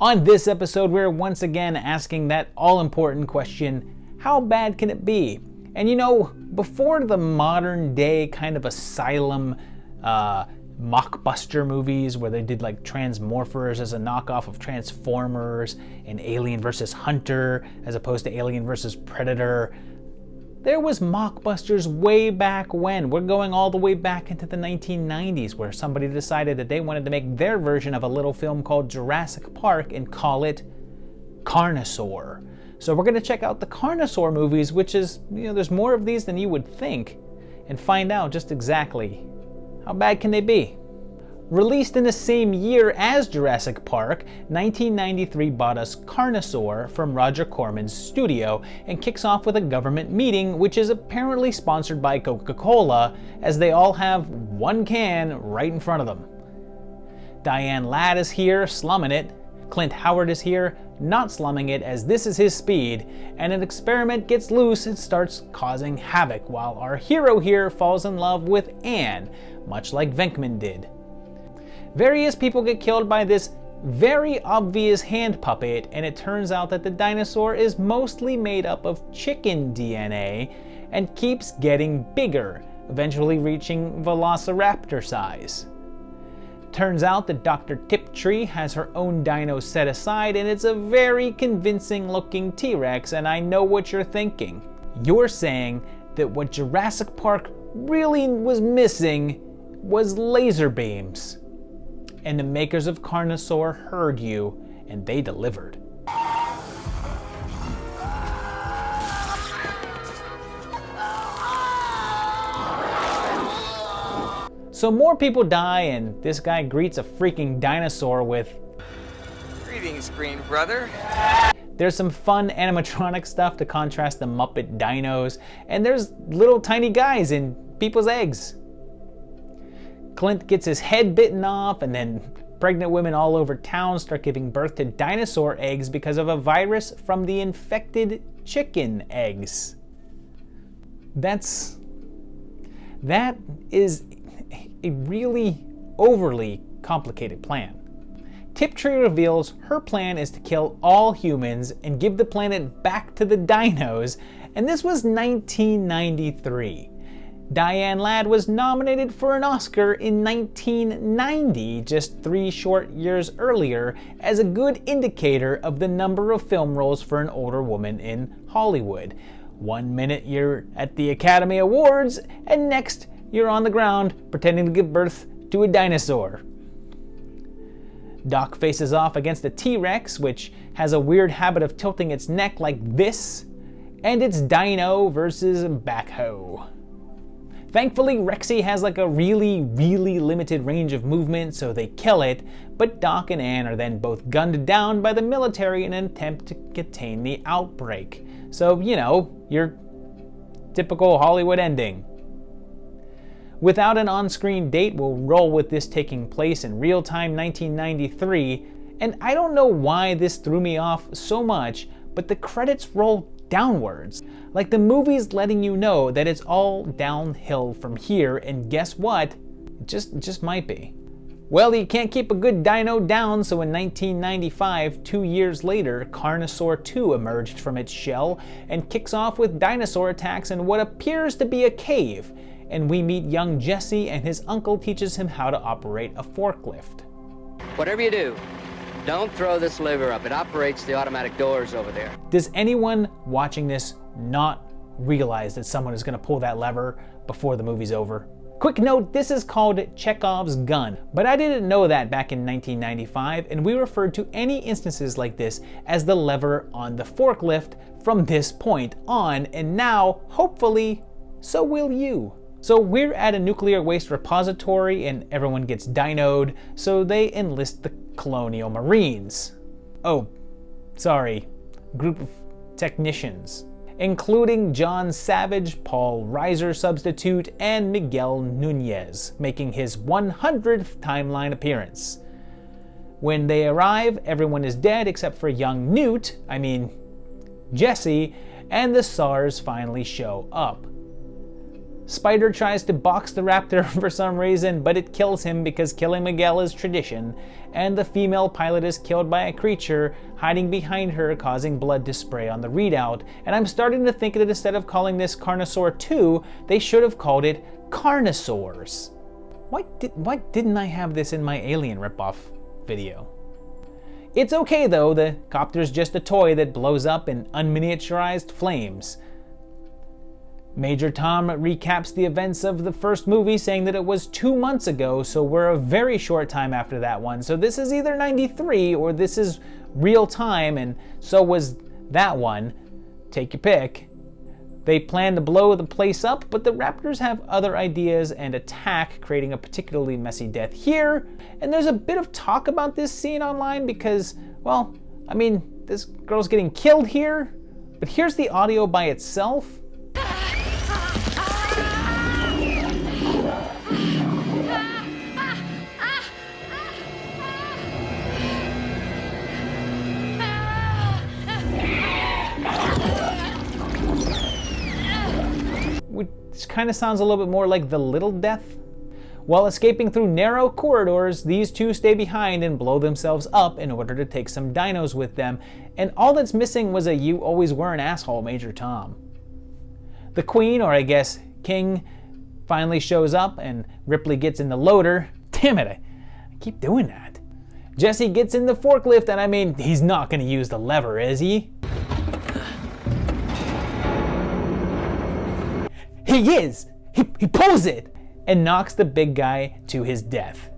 On this episode, we're once again asking that all-important question, how bad can it be? And you know, before the modern day kind of asylum mockbuster movies where they did like Transmorphers as a knockoff of Transformers and Alien vs. Hunter as opposed to Alien vs. Predator, there was mockbusters way back when. We're going all the way back into the 1990s where somebody decided that they wanted to make their version of a little film called Jurassic Park and call it Carnosaur. So we're going to check out the Carnosaur movies, which is, there's more of these than you would think, and find out just exactly how bad can they be. Released in the same year as Jurassic Park, 1993 brought us Carnosaur from Roger Corman's studio and kicks off with a government meeting which is apparently sponsored by Coca-Cola, as they all have one can right in front of them. Diane Ladd is here, slumming it. Clint Howard is here, not slumming it, as this is his speed, and an experiment gets loose and starts causing havoc, while our hero here falls in love with Anne, much like Venkman did. Various people get killed by this very obvious hand puppet, and it turns out that the dinosaur is mostly made up of chicken DNA and keeps getting bigger, eventually reaching velociraptor size. Turns out that Dr. Tiptree has her own dino set aside, and it's a very convincing looking T-Rex, and I know what you're thinking. You're saying that what Jurassic Park really was missing was laser beams. And the makers of Carnosaur heard you, and they delivered. So more people die, and this guy greets a freaking dinosaur with, "Greetings, green brother." There's some fun animatronic stuff to contrast the Muppet dinos, and there's little tiny guys in people's eggs. Clint gets his head bitten off, and then pregnant women all over town start giving birth to dinosaur eggs because of a virus from the infected chicken eggs. That is a really overly complicated plan. Tiptree reveals her plan is to kill all humans and give the planet back to the dinos, and this was 1993. Diane Ladd was nominated for an Oscar in 1990, just 3 short years earlier, as a good indicator of the number of film roles for an older woman in Hollywood. 1 minute you're at the Academy Awards, and next you're on the ground pretending to give birth to a dinosaur. Doc faces off against a T-Rex, which has a weird habit of tilting its neck like this, and it's Dino versus Backhoe. Thankfully, Rexy has like a really limited range of movement, so they kill it, but Doc and Ann are then both gunned down by the military in an attempt to contain the outbreak. So, your typical Hollywood ending. Without an on-screen date, we'll roll with this taking place in real-time 1993, and I don't know why this threw me off so much, but the credits roll downwards. Like the movie's letting you know that it's all downhill from here, and guess what? It just might be. Well, you can't keep a good dino down, so in 1995, 2 years later, Carnosaur II emerged from its shell and kicks off with dinosaur attacks in what appears to be a cave, and we meet young Jesse, and his uncle teaches him how to operate a forklift. Whatever you do, don't throw this lever up. It operates the automatic doors over there. Does anyone watching this not realize that someone is going to pull that lever before the movie's over? Quick note, this is called Chekhov's gun, but I didn't know that back in 1995, and we referred to any instances like this as the lever on the forklift from this point on, and now, hopefully, so will you. So we're at a nuclear waste repository and everyone gets dinoed, so they enlist the Colonial Marines. Oh, sorry, group of technicians, including John Savage, Paul Reiser substitute, and Miguel Nunez, making his 100th timeline appearance. When they arrive, everyone is dead except for young Jesse, and the SARS finally show up. Spider tries to box the raptor for some reason, but it kills him because killing Miguel is tradition, and the female pilot is killed by a creature hiding behind her, causing blood to spray on the readout. And I'm starting to think that instead of calling this Carnosaur II, they should have called it Carnosaurs. Why didn't I have this in my Alien ripoff video? It's okay though, the copter's just a toy that blows up in unminiaturized flames. Major Tom recaps the events of the first movie, saying that it was 2 months ago, so we're a very short time after that one. So this is either 93 or this is real time, and so was that one. Take your pick. They plan to blow the place up, but the raptors have other ideas and attack, creating a particularly messy death here. And there's a bit of talk about this scene online because, well, I mean, this girl's getting killed here, but here's the audio by itself. Which kind of sounds a little bit more like the Little Death. While escaping through narrow corridors, these two stay behind and blow themselves up in order to take some dinos with them, and all that's missing was a "you always were an asshole, Major Tom." The Queen, or I guess King, finally shows up and Ripley gets in the loader. Damn it, I keep doing that. Jesse gets in the forklift, and I mean, he's not going to use the lever, is he? He is! He pulls it! And knocks the big guy to his death.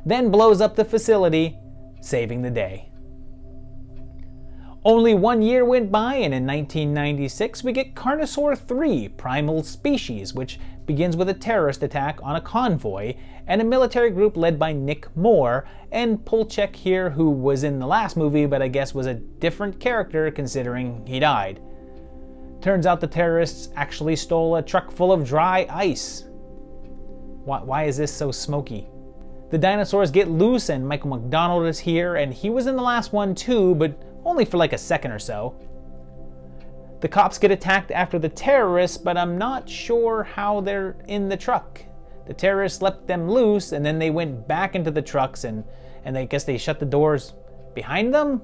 Then blows up the facility, saving the day. Only 1 year went by, and in 1996 we get Carnosaur III, Primal Species, which begins with a terrorist attack on a convoy and a military group led by Nick Moore, and Polchek here, who was in the last movie but I guess was a different character considering he died. Turns out the terrorists actually stole a truck full of dry ice. Why is this so smoky? The dinosaurs get loose and Michael McDonald is here, and he was in the last one too, but only for like a second or so. The cops get attacked after the terrorists, but I'm not sure how they're in the truck. The terrorists let them loose and then they went back into the trucks and I guess they shut the doors behind them?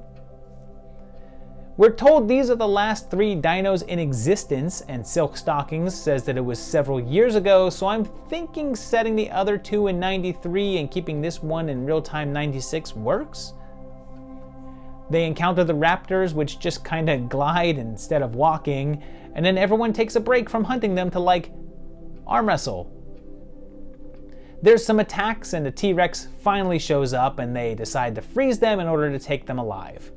We're told these are the last 3 dinos in existence, and Silk Stockings says that it was several years ago, so I'm thinking setting the other 2 in 93 and keeping this one in real time 96 works. They encounter the raptors, which just kinda glide instead of walking, and then everyone takes a break from hunting them to like arm wrestle. There's some attacks and the T-Rex finally shows up and they decide to freeze them in order to take them alive.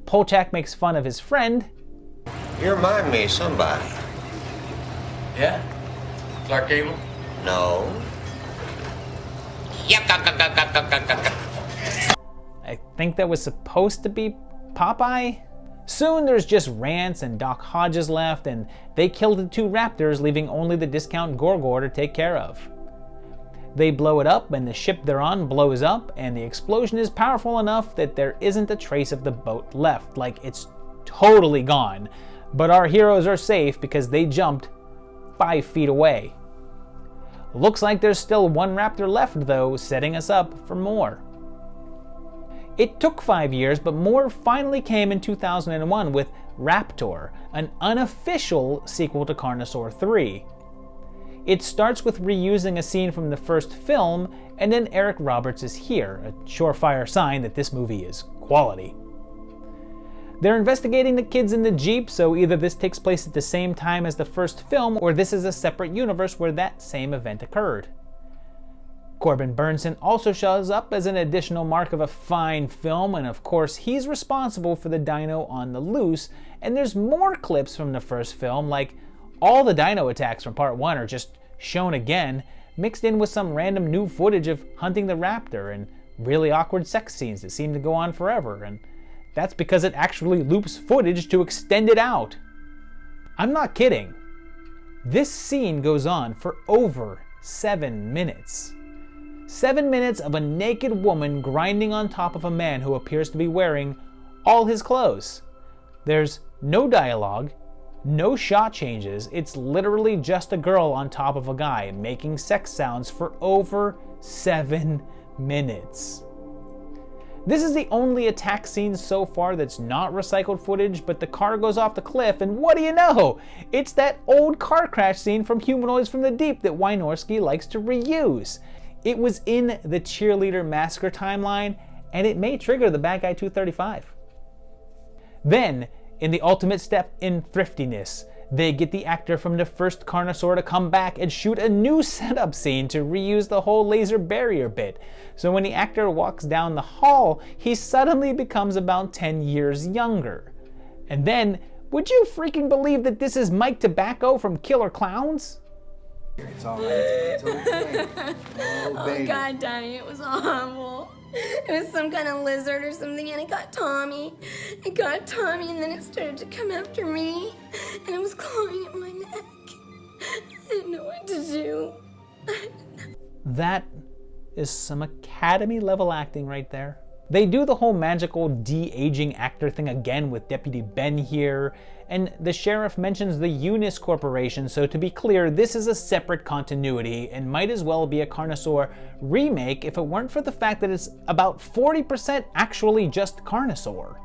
Polchak makes fun of his friend. You remind me of somebody. Yeah? Clark Gable? No. I think that was supposed to be Popeye? Soon there's just Rance and Doc Hodges left, and they kill the 2 raptors, leaving only the discount Gorgor to take care of. They blow it up, and the ship they're on blows up, and the explosion is powerful enough that there isn't a trace of the boat left, like it's totally gone. But our heroes are safe because they jumped 5 feet away. Looks like there's still 1 raptor left though, setting us up for more. It took 5 years, but more finally came in 2001 with Raptor, an unofficial sequel to Carnosaur III. It starts with reusing a scene from the first film, and then Eric Roberts is here, a surefire sign that this movie is quality. They're investigating the kids in the Jeep, so either this takes place at the same time as the first film, or this is a separate universe where that same event occurred. Corbin Burnson also shows up as an additional mark of a fine film, and of course he's responsible for the dino on the loose, and there's more clips from the first film, like all the dino attacks from part 1 are just shown again, mixed in with some random new footage of hunting the raptor and really awkward sex scenes that seem to go on forever, and that's because it actually loops footage to extend it out. I'm not kidding. This scene goes on for over 7 minutes. 7 minutes of a naked woman grinding on top of a man who appears to be wearing all his clothes. There's no dialogue, No shot changes, it's literally just a girl on top of a guy making sex sounds for over 7 minutes. This is the only attack scene so far that's not recycled footage, but the car goes off the cliff, and what do you know? It's that old car crash scene from Humanoids from the Deep that Wynorski likes to reuse. It was in the Cheerleader Massacre timeline, and it may trigger the Bad Guy 235. Then, in the ultimate step in thriftiness, they get the actor from the first Carnosaur to come back and shoot a new setup scene to reuse the whole laser barrier bit. So when the actor walks down the hall, he suddenly becomes about 10 years younger. And then, would you freaking believe that this is Mike Tobacco from Killer Clowns? It's all right. It's okay. Oh, God, Daddy, it was awful. It was some kind of lizard or something, and it got Tommy. It got Tommy, and then it started to come after me, and it was clawing at my neck. I didn't know what to do. That is some Academy-level acting right there. They do the whole magical de-aging actor thing again with Deputy Ben here, and the sheriff mentions the Eunice Corporation, so to be clear, this is a separate continuity and might as well be a Carnosaur remake if it weren't for the fact that it's about 40% actually just Carnosaur.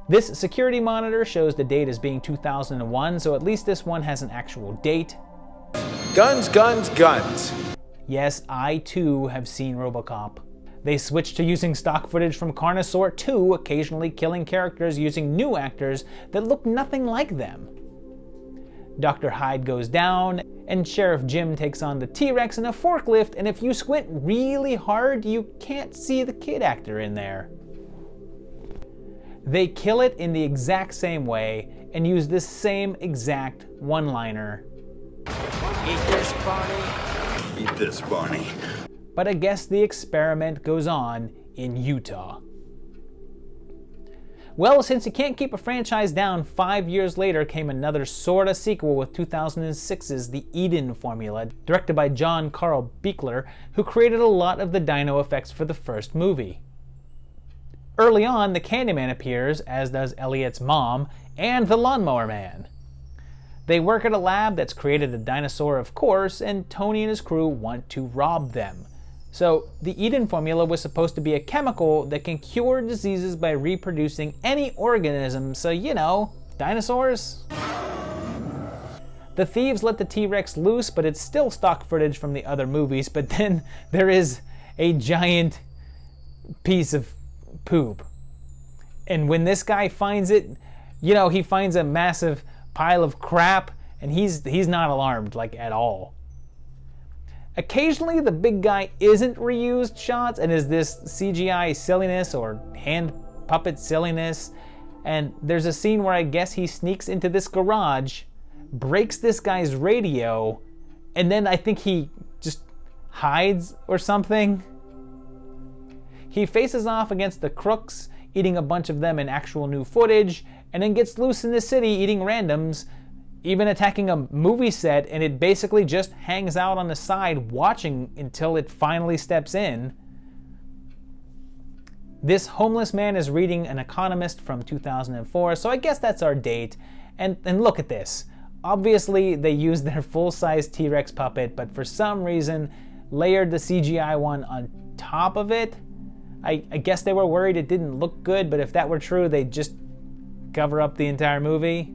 This security monitor shows the date as being 2001, so at least this one has an actual date. Guns, guns, guns. Yes, I too have seen RoboCop. They switched to using stock footage from Carnosaur II, occasionally killing characters using new actors that look nothing like them. Dr. Hyde goes down, and Sheriff Jim takes on the T-Rex in a forklift, and if you squint really hard, you can't see the kid actor in there. They kill it in the exact same way, and use the same exact one-liner. Eat this, Barney. Eat this, Barney. But I guess the experiment goes on in Utah. Well, since you can't keep a franchise down, 5 years later came another sorta sequel with 2006's The Eden Formula, directed by John Carl Buechler, who created a lot of the dino effects for the first movie. Early on, the Candyman appears, as does Elliot's mom, and the Lawnmower Man. They work at a lab that's created a dinosaur, of course, and Tony and his crew want to rob them. So, the Eden Formula was supposed to be a chemical that can cure diseases by reproducing any organism, so you know, dinosaurs? The thieves let the T-Rex loose, but it's still stock footage from the other movies, but then there is a giant piece of poop. And when this guy finds it, you know, he finds a massive pile of crap, and he's not alarmed, like, at all. Occasionally, the big guy isn't reused shots and is this CGI silliness or hand puppet silliness. And there's a scene where I guess he sneaks into this garage, breaks this guy's radio, and then I think he just hides or something. He faces off against the crooks, eating a bunch of them in actual new footage, and then gets loose in the city eating randoms, even attacking a movie set, and it basically just hangs out on the side watching until it finally steps in. This homeless man is reading An Economist from 2004, so I guess that's our date. And look at this. Obviously, they used their full-size T-Rex puppet, but for some reason, layered the CGI one on top of it. I guess they were worried it didn't look good, but if that were true, they'd just cover up the entire movie.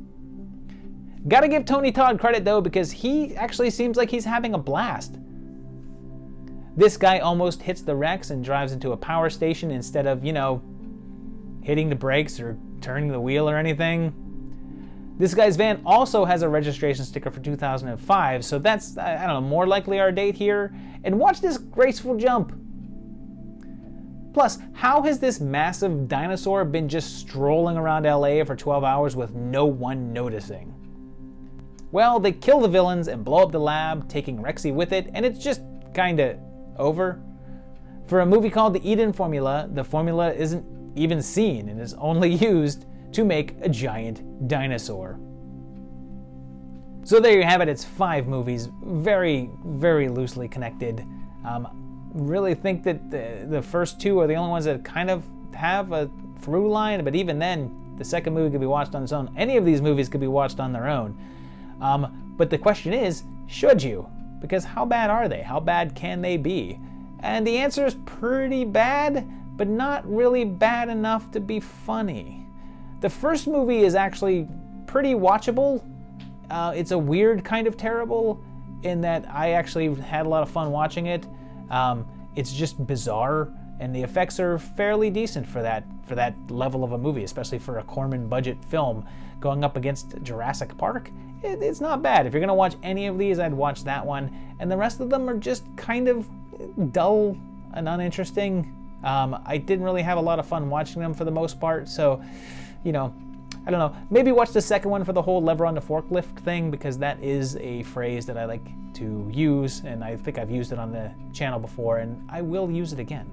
Gotta give Tony Todd credit though, because he actually seems like he's having a blast. This guy almost hits the Rex and drives into a power station instead of, you know, hitting the brakes or turning the wheel or anything. This guy's van also has a registration sticker for 2005, so that's, I don't know, more likely our date here. And watch this graceful jump. Plus, how has this massive dinosaur been just strolling around LA for 12 hours with no one noticing? Well, they kill the villains and blow up the lab, taking Rexy with it, and it's just kinda over. For a movie called The Eden Formula, the formula isn't even seen and is only used to make a giant dinosaur. So there you have it, it's 5 movies, very, very loosely connected. Really think that the first 2 are the only ones that kind of have a through line, but even then, the second movie could be watched on its own. Any of these movies could be watched on their own. But the question is, should you? Because how bad are they? How bad can they be? And the answer is pretty bad, but not really bad enough to be funny. The first movie is actually pretty watchable. It's a weird kind of terrible in that I actually had a lot of fun watching it. It's just bizarre, and the effects are fairly decent for that level of a movie, especially for a Corman budget film going up against Jurassic Park. It's not bad. If you're gonna watch any of these, I'd watch that one, and the rest of them are just kind of dull and uninteresting. I didn't really have a lot of fun watching them for the most part, so, you know, I don't know. Maybe watch the second one for the whole lever on the forklift thing, because that is a phrase that I like to use, and I think I've used it on the channel before, and I will use it again.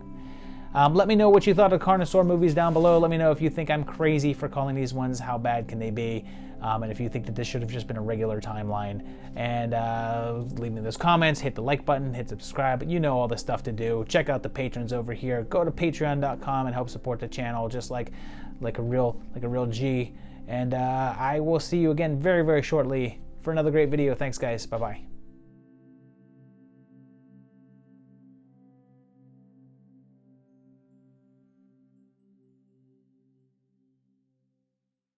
Let me know what you thought of Carnosaur movies down below. Let me know if you think I'm crazy for calling these ones how bad can they be, and if you think that this should have just been a regular timeline. And leave me those comments, hit the like button, hit subscribe. You know all the stuff to do. Check out the patrons over here. Go to patreon.com and help support the channel, just like a real G. And I will see you again very, very shortly for another great video. Thanks, guys. Bye-bye.